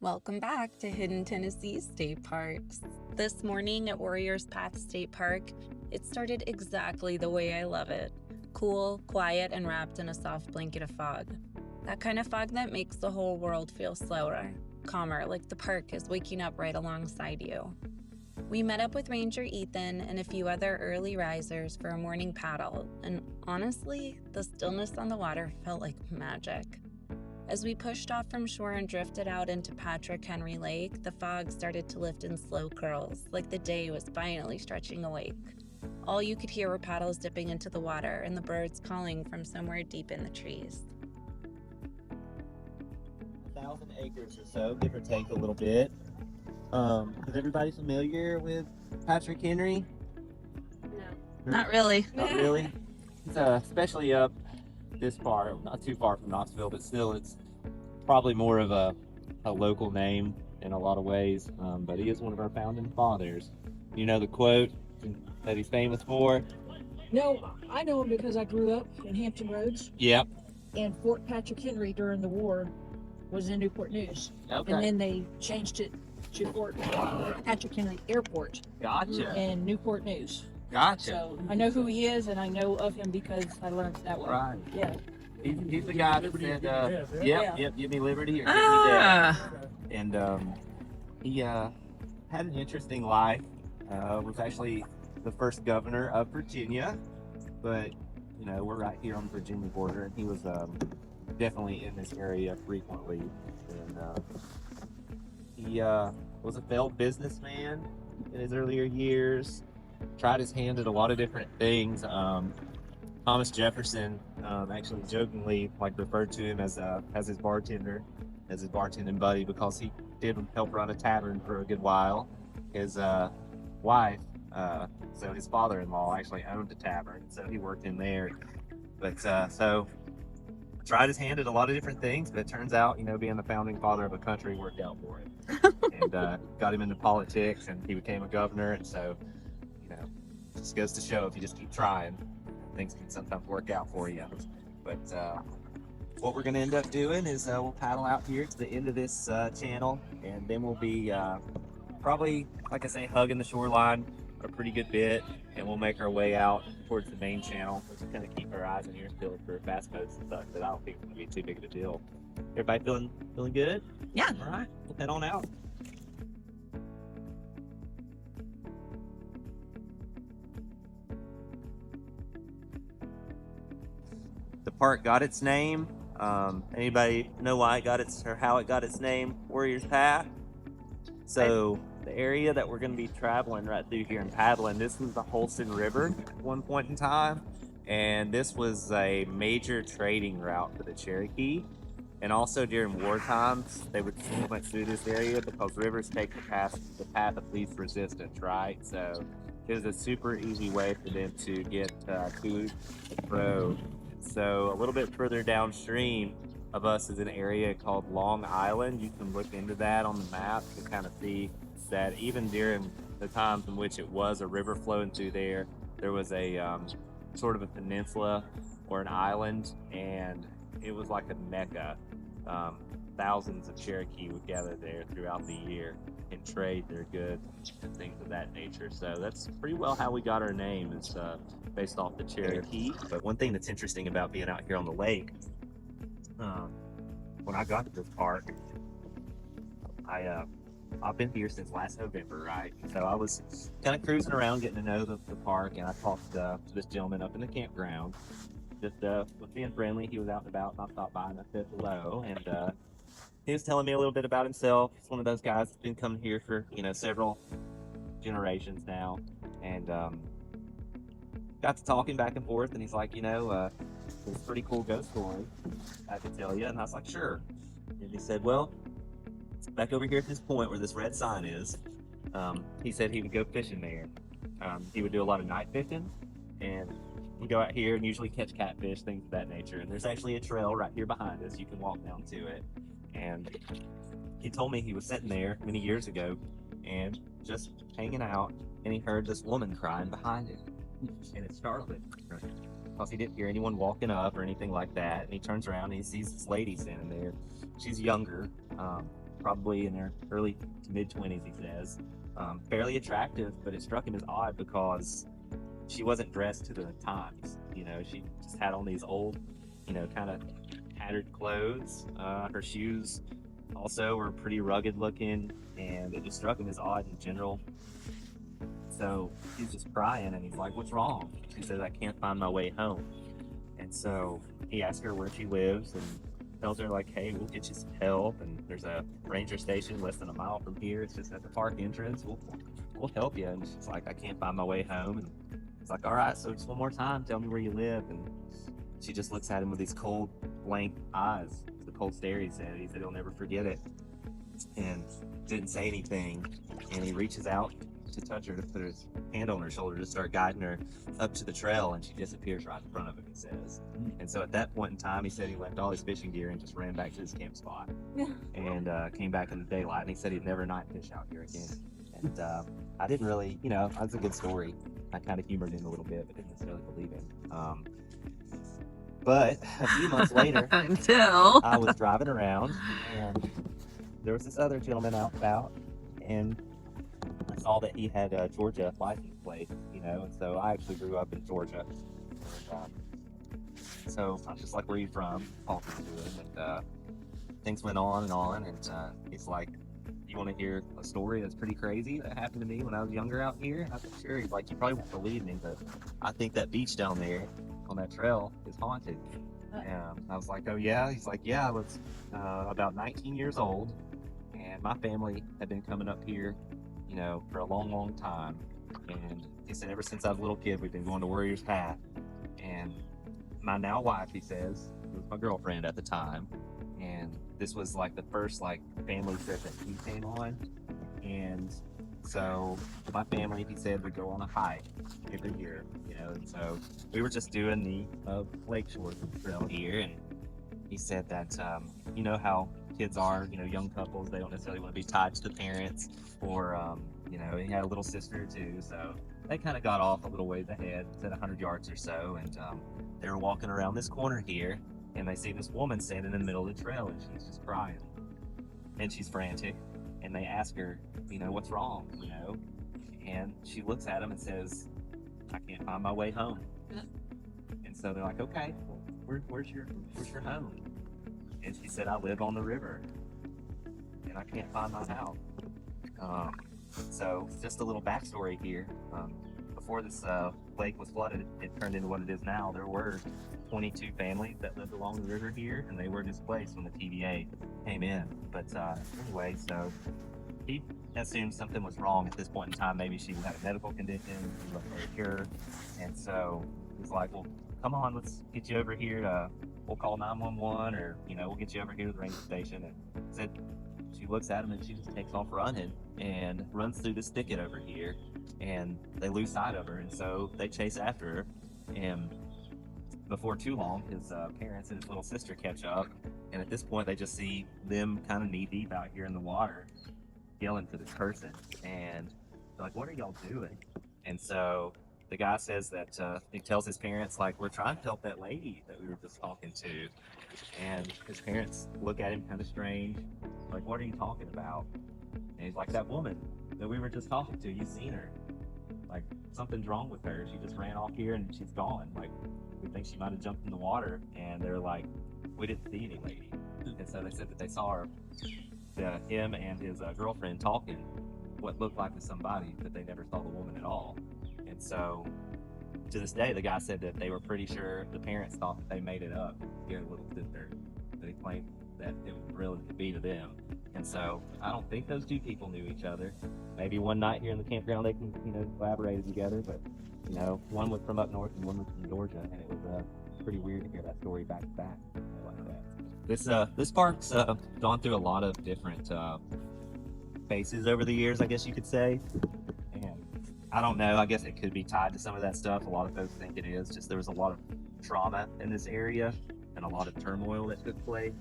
Welcome back to Hidden Tennessee State Parks. This morning at Warriors Path State Park, it started exactly the way I love it. Cool, quiet, and wrapped in a soft blanket of fog. That kind of fog that makes the whole world feel slower, calmer, like the park is waking up right alongside you. We met up with Ranger Ethan and a few other early risers for a morning paddle, and honestly, the stillness on the water felt like magic. As we pushed off from shore and drifted out into Patrick Henry Lake, the fog started to lift in slow curls, like the day was finally stretching awake. All you could hear were paddles dipping into the water and the birds calling from somewhere deep in the trees. 1,000 acres or so, give or take a little bit. Is everybody familiar with Patrick Henry? No. Not really. Not really. It's especially up this far, not too far from Knoxville, but still, it's probably more of a local name in a lot of ways. But he is one of our founding fathers. You know the quote that he's famous for? No, I know him because I grew up in Hampton Roads, Yep. and Fort Patrick Henry during the war was in Newport News. Okay. And then they changed it to Fort Patrick Henry Airport Gotcha. in Newport News. Gotcha. So I know who he is, and I know of him because I learned that way. Right. Yeah. He's the guy that said, yep, give me liberty or give me death. And he had an interesting life. Was actually the first governor of Virginia, but you know we're right here on the Virginia border, and he was definitely in this area frequently. And he was a failed businessman in his earlier years. Tried his hand at a lot of different things. Thomas Jefferson actually jokingly referred to him as his bartender, as his bartending buddy, because he did help run a tavern for a good while. His wife, so his father-in-law actually owned a tavern, so he worked in there. But so tried his hand at a lot of different things, but it turns out, being the founding father of a country worked out for him. And got him into politics, and he became a governor. And so, just goes to show if you just keep trying, things can sometimes work out for you. But what we're going to end up doing is we'll paddle out here to the end of this channel, and then we'll be probably, like I say, hugging the shoreline a pretty good bit, and we'll make our way out towards the main channel. We'll just kind of keep our eyes and ears peeled for fast boats and stuff, but I don't think it's going to be too big of a deal. Everybody feeling good? Yeah. All right, we'll head on out. The park got its name. Anybody know why it got its, or how it got its name? Warriors Path. So the area that we're going to be traveling right through here and paddling, this was the Holston River at one point in time, and this was a major trading route for the Cherokee. And also during war times, they would went through this area because rivers take the path of least resistance, right? So it was a super easy way for them to get to and fro. So a little bit further downstream of us is an area called Long Island. You can look into that on the map to kind of see that even during the times in which it was a river flowing through there, there was a sort of a peninsula or an island, and it was like a mecca. Thousands of Cherokee would gather there throughout the year and trade their goods and things of that nature. So that's pretty well how we got our name, is based off the Cherokee. But one thing that's interesting about being out here on the lake, when I got to this park, I've been here since last November, right? So I was kind of cruising around, getting to know the park, and I talked to this gentleman up in the campground. Just was being friendly. He was out and about, and I stopped by and I said hello. And he was telling me a little bit about himself. He's one of those guys that's been coming here for several generations now, and got to talking back and forth. And he's like, it's a pretty cool ghost story I could tell you. And I was like, sure. And he said, well, back over here at this point where this red sign is, he said he would go fishing there. He would do a lot of night fishing, and we go out here and usually catch catfish, things of that nature. And there's actually a trail right here behind us. You can walk down to it. And he told me he was sitting there many years ago and just hanging out, and he heard this woman crying behind him. And it startled him because he didn't hear anyone walking up or anything like that. And he turns around and he sees this lady standing there. She's younger, probably in her early to mid 20s, he says. Fairly attractive, but it struck him as odd because she wasn't dressed to the times. You know, she just had on these old, you know, kind of tattered clothes. Her shoes also were pretty rugged looking, and it just struck him as odd in general. So he's just crying, and he's like, "What's wrong?" She says, "I can't find my way home." And so he asks her where she lives and tells her, like, "Hey, we'll get you some help, and there's a ranger station less than a mile from here. It's just at the park entrance. We'll help you." And she's like, "I can't find my way home." And he's like, "All right, so just one more time, tell me where you live." And she just looks at him with these cold, blank eyes. The cold stare, he said. He said he'll never forget it. And didn't say anything. And he reaches out to touch her, to put his hand on her shoulder to start guiding her up to the trail, and she disappears right in front of him, he says. And so at that point in time, he said he left all his fishing gear and just ran back to his camp spot and came back in the daylight. And he said he'd never night fish out here again. And I didn't really, you know, that's a good story. I kind of humored him a little bit, but didn't necessarily believe him. But a few months later, Until I was driving around, and there was this other gentleman out and about, and I saw that he had a Georgia license plate, you know, and so I actually grew up in Georgia. So I'm just like, "Where are you from?" Talking to him, and things went on, and he's like, "You want to hear a story that's pretty crazy that happened to me when I was younger out here?" I said, "Sure." He's like, "You probably won't believe me, but I think that beach down there on that trail is haunted." And I was like, "Oh yeah?" He's like, "Yeah, I was about 19 years old, and my family had been coming up here, you know, for a long, long time. And he said, ever since I was a little kid, we've been going to Warriors Path. And my now wife," he says, was my girlfriend at the time, and this was like the first like family trip that he came on. And so my family, he said, would go on a hike every year, you know, and so we were just doing the lakeshore trail here. And he said that, you know how kids are, you know, young couples, they don't necessarily want to be tied to the parents, or, you know, he had a little sister too, so they kind of got off a little ways ahead, said 100 yards or so, and they were walking around this corner here, and they see this woman standing in the middle of the trail, and she's just crying, and she's frantic, and they ask her, you know, "What's wrong?" you know, and she looks at them and says, "I can't find my way home." And so they're like, "Okay, well, where's your home?" And she said, "I live on the river, and I can't find my house." So just a little backstory here. Before this lake was flooded, it turned into what it is now. There were 22 families that lived along the river here, and they were displaced when the TVA came in. But anyway, so he assumed something was wrong at this point in time. Maybe she had a medical condition, she wasn't very sure. And so he's like, "Well, come on, let's get you over here. We'll call 911, or, you know, we'll get you over here to the ranger station." And said, she looks at him and she just takes off running and runs through this thicket over here, and they lose sight of her, and so they chase after her. And before too long, his parents and his little sister catch up, and at this point they just see them kind of knee deep out here in the water yelling for this person, and they're like, "What are y'all doing?" And so the guy says that he tells his parents, like, "We're trying to help that lady that we were just talking to." And his parents look at him kind of strange, like, "What are you talking about?" And he's like, "That woman that we were just talking to, you've seen her. Like, something's wrong with her. She just ran off here and she's gone. Like, we think she might have jumped in the water." And they're like, "We didn't see any lady." And so they said that they saw her, him and his girlfriend talking what looked like with somebody, but they never saw the woman at all. And so to this day, the guy said that they were pretty sure the parents thought that they made it up, their little sister. They claimed that it was really to be to them. And so I don't think those two people knew each other. Maybe one night here in the campground they can, you know, collaborated together, but, you know, one was from up north and one was from Georgia, and it was pretty weird to hear that story back to back like that. This park's gone through a lot of different phases over the years, I guess you could say. And I don't know, I guess it could be tied to some of that stuff. A lot of folks think it is. Just there was a lot of trauma in this area and a lot of turmoil that took place.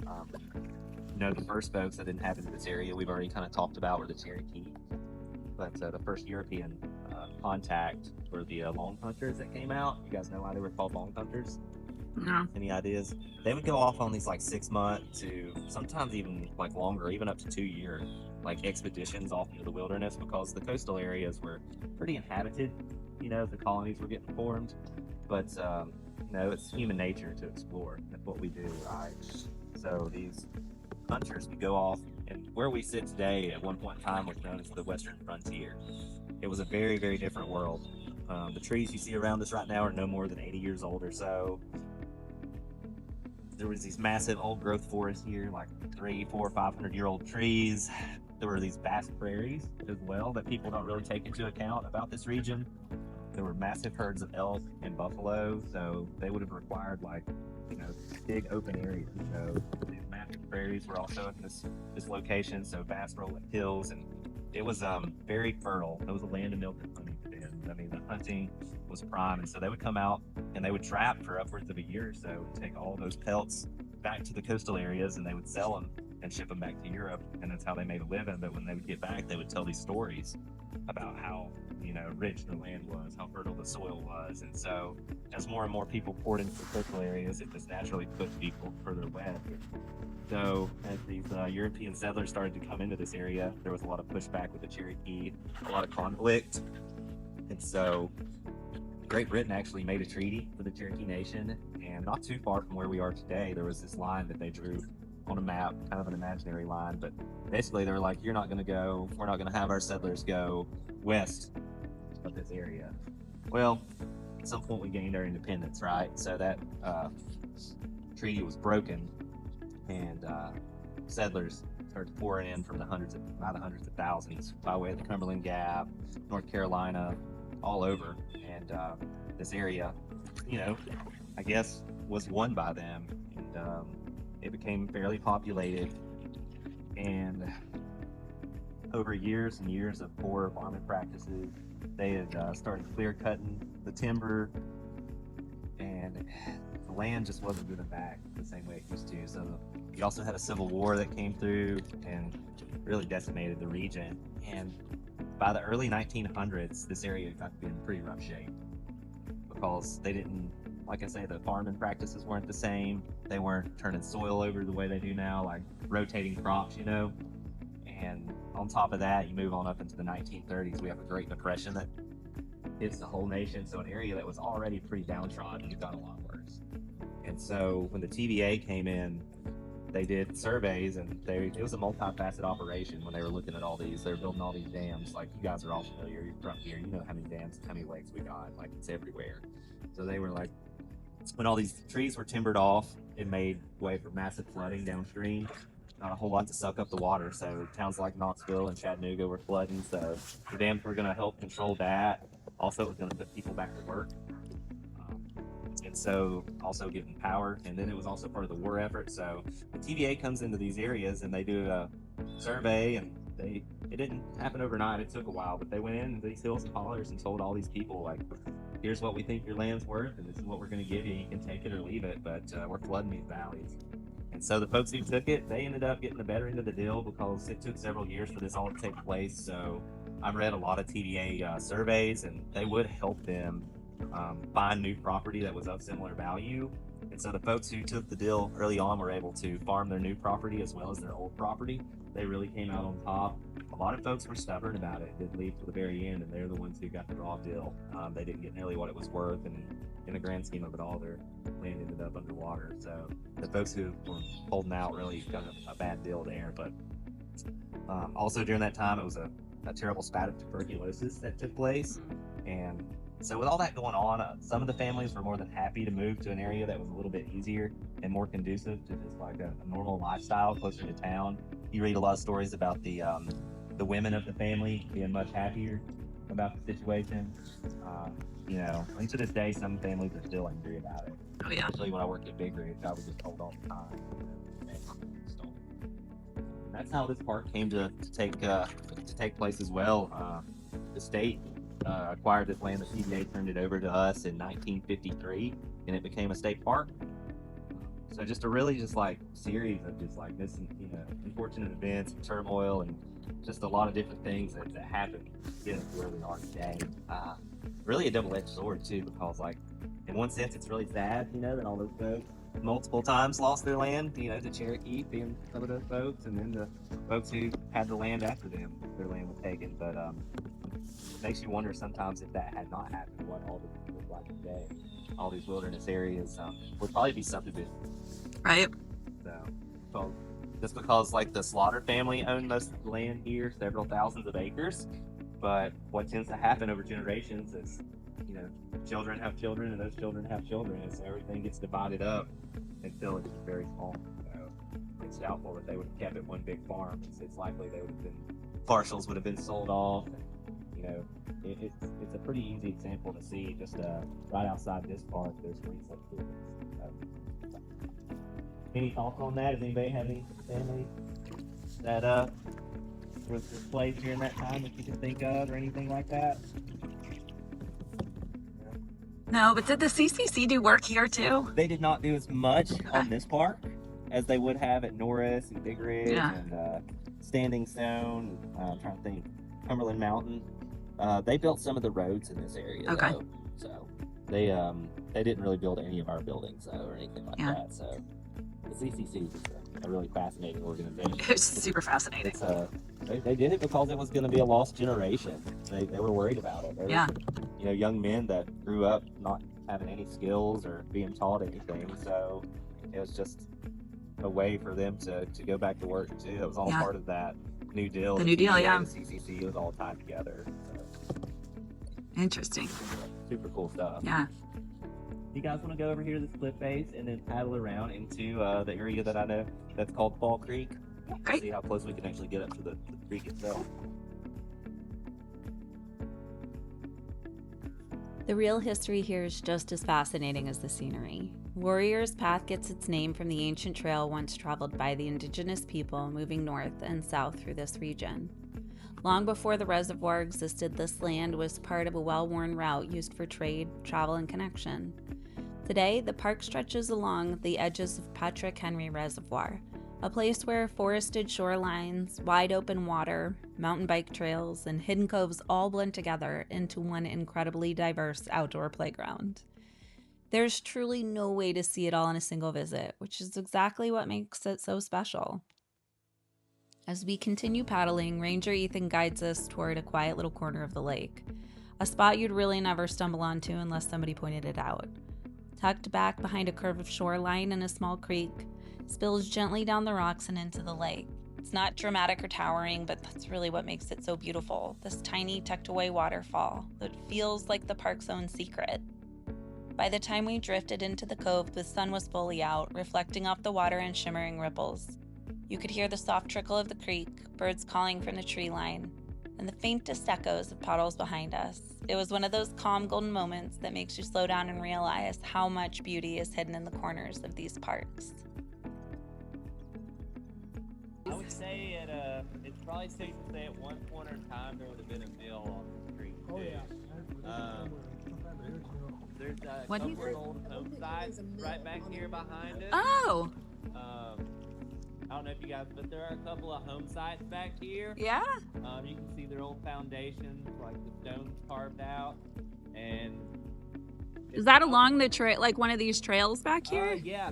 You know, the first folks that inhabited this area, we've already kind of talked about, were the Cherokee. But the first European contact were the long hunters that came out. You guys know why they were called long hunters? No. Any ideas? They would go off on these like 6 month to sometimes even like longer, even up to 2 year like expeditions off into the wilderness because the coastal areas were pretty inhabited. You know, the colonies were getting formed, but you know, it's human nature to explore. That's what we do, right? So these hunters would go off, and where we sit today at one point in time was known as the Western Frontier. It was a very, very different world. The trees you see around us right now are no more than 80 years old or so. There was these massive old growth forests here, like 300, 400, 500-year-old trees. There were these vast prairies as well that people don't really take into account about this region. There were massive herds of elk and buffalo, so they would have required like, you know, big open areas. So these massive prairies were also in this location, so vast rolling hills, and it was very fertile. It was a land of milk and honey for them. I mean, the hunting was prime, and so they would come out and they would trap for upwards of a year or so and take all those pelts back to the coastal areas, and they would sell them and ship them back to Europe, and that's how they made a living. But when they would get back, they would tell these stories about how, you know, rich the land was, how fertile the soil was. And so as more and more people poured into the coastal areas, it just naturally pushed people further west. So as these European settlers started to come into this area, there was a lot of pushback with the Cherokee, a lot of conflict. And so Great Britain actually made a treaty for the Cherokee Nation, and not too far from where we are today, there was this line that they drew on a map, kind of an imaginary line, but basically they were like, we're not going to have our settlers go west of this area. Well, at some point we gained our independence, right? So that treaty was broken, and settlers started pouring in from by the hundreds of thousands by way of the Cumberland Gap, North Carolina, all over. And this area, you know, I guess was won by them, and it became fairly populated. And over years and years of poor farming practices, they had started clear cutting the timber, and the land just wasn't giving back the same way it used to. So you also had a civil war that came through and really decimated the region. And by the early 1900s, this area got to be in pretty rough shape because they didn't, like I say, the farming practices weren't the same. They weren't turning soil over the way they do now, like rotating crops, you know. And on top of that, you move on up into the 1930s, we have a Great Depression that hits the whole nation. So an area that was already pretty downtrodden, it got a lot worse. And so when the TVA came in, they did surveys, and it was a multifaceted operation when they were looking at all these. They were building all these dams. Like, you guys are all familiar, you're from here, you know how many dams, how many lakes we got, like it's everywhere. So they were like, when all these trees were timbered off, it made way for massive flooding downstream. Not a whole lot to suck up the water. So towns like Knoxville and Chattanooga were flooding. So the dams were going to help control that. Also, it was going to put people back to work. And so also getting power. And then it was also part of the war effort. So the TVA comes into these areas and they do a survey, and it didn't happen overnight. It took a while, but they went into these hills and hollers and told all these people, like, here's what we think your land's worth, and this is what we're going to give you. You can take it or leave it, but we're flooding these valleys. And so the folks who took it, they ended up getting the better end of the deal because it took several years for this all to take place. So I've read a lot of TVA surveys, and they would help them find new property that was of similar value. And so the folks who took the deal early on were able to farm their new property as well as their old property. They really came out on top. A lot of folks were stubborn about it, didn't leave to the very end, and they're the ones who got the raw deal. They didn't get nearly what it was worth, and in the grand scheme of it all, their land ended up underwater. So the folks who were holding out really got a bad deal there. But also during that time, it was a terrible spat of tuberculosis that took place. And so with all that going on, some of the families were more than happy to move to an area that was a little bit easier and more conducive to just like a normal lifestyle closer to town. You read a lot of stories about the women of the family being much happier about the situation. You know, and to this day, some families are still angry about it. Oh yeah. Especially when I worked at Big Ridge, I was just told all the time. That's how this park came to take place as well. The state acquired this land. The TVA turned it over to us in 1953, and it became a state park. So just a really just like series of just like this, you know, unfortunate events, and turmoil, and just a lot of different things that happened to get us where we are today. Really a double-edged sword too, because like in one sense, it's really sad, that all those folks multiple times lost their land, to Cherokee being some of those folks, and then the folks who had the land after them, their land was taken. But it makes you wonder sometimes if that had not happened, what all this would look like today. All these wilderness areas would probably be subdivided. Right. So, just because like the Slaughter family owned most of the land here, several thousands of acres, but what tends to happen over generations is, children have children, and those children have children, and so everything gets divided up until it's just very small. So it's doubtful that they would have kept it one big farm. It's likely they would have been parcels would have been sold off. It's a pretty easy example to see. Just right outside this park, there's 3 such buildings. Any thoughts on that? Does anybody have any family that was displaced during that time that you can think of, or anything like that? No, but did the CCC do work here too? They did not do as much on this park as they would have at Norris and Big Ridge and Standing Stone. I'm trying to think, Cumberland Mountain. They built some of the roads in this area. Okay. Though, so they didn't really build any of our buildings though, or anything like that. So the CCC is just a really fascinating organization. It's super fascinating. They did it because it was going to be a lost generation. They were worried about it. They were, young men that grew up not having any skills or being taught anything. So it was just a way for them to go back to work too. It was all part of that New Deal. The New Deal, The CCC was all tied together. So. Interesting. Super cool stuff. Yeah. You guys want to go over here to this cliff face and then paddle around into the area that I know that's called Fall Creek? Great. See how close we can actually get up to the creek itself. The real history here is just as fascinating as the scenery. Warrior's Path gets its name from the ancient trail once traveled by the Indigenous people moving north and south through this region. Long before the reservoir existed, this land was part of a well-worn route used for trade, travel, and connection. Today, the park stretches along the edges of Patrick Henry Reservoir, a place where forested shorelines, wide open water, mountain bike trails, and hidden coves all blend together into one incredibly diverse outdoor playground. There's truly no way to see it all in a single visit, which is exactly what makes it so special. As we continue paddling, Ranger Ethan guides us toward a quiet little corner of the lake, a spot you'd really never stumble onto unless somebody pointed it out. Tucked back behind a curve of shoreline and a small creek, spills gently down the rocks and into the lake. It's not dramatic or towering, but that's really what makes it so beautiful. This tiny, tucked away waterfall that feels like the park's own secret. By the time we drifted into the cove, the sun was fully out, reflecting off the water and shimmering ripples. You could hear the soft trickle of the creek, birds calling from the tree line, and the faintest echoes of puddles behind us. It was one of those calm, golden moments that makes you slow down and realize how much beauty is hidden in the corners of these parks. I would say it's probably safe to say at one point in time there would have been a mill on the street. Oh, yeah. There's a What do you couple think? of old home sites right back here behind us. Oh, I don't know if you guys, but there are a couple of home sites back here. yeah? You can see their old foundations, like the stones carved out, and Is that along the trail, like one of these trails back here? Yeah.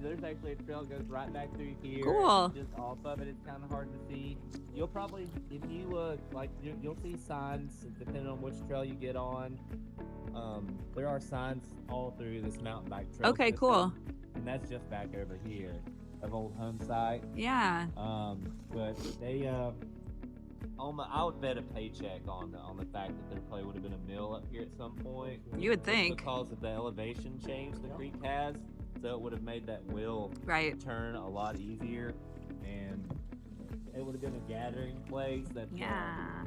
There's actually a trail that goes right back through here. Cool. Just off of it, it's kind of hard to see. You'll probably, if you look, like you'll see signs depending on which trail you get on. There are signs all through this mountain bike trail. Okay, system, cool. And that's just back over here, of old home site. Yeah. But they, I would bet a paycheck on the fact that there probably would have been a mill up here at some point. You would think. Because of the elevation change the creek has, so it would have made that wheel Right. turn a lot easier, and it would have been a gathering place that Yeah.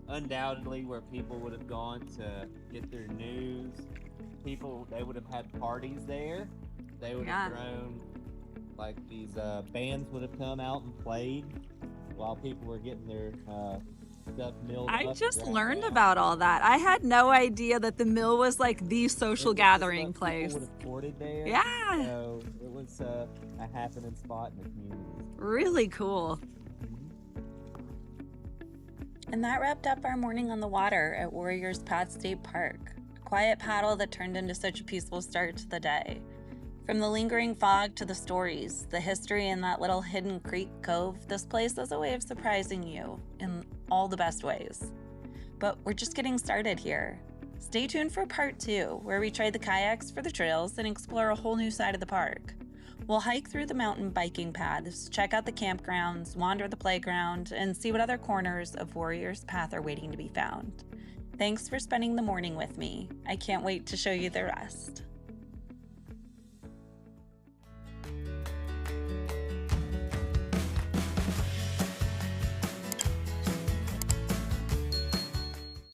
undoubtedly where people would have gone to get their news. They would have had parties there. They would have thrown, like, these bands would have come out and played while people were getting their stuff milled I up just and learned ground. about all that. I had no idea that the mill was like the social gathering Stuff people place. would have poured there. Yeah. So it was a happening spot in the community. Really cool. And that wrapped up our morning on the water at Warriors Path State Park. A quiet paddle that turned into such a peaceful start to the day. From the lingering fog to the stories, the history in that little hidden creek cove, this place has a way of surprising you in all the best ways. But we're just getting started here. Stay tuned for part 2, where we trade the kayaks for the trails and explore a whole new side of the park. We'll hike through the mountain biking paths, check out the campgrounds, wander the playground, and see what other corners of Warrior's Path are waiting to be found. Thanks for spending the morning with me. I can't wait to show you the rest.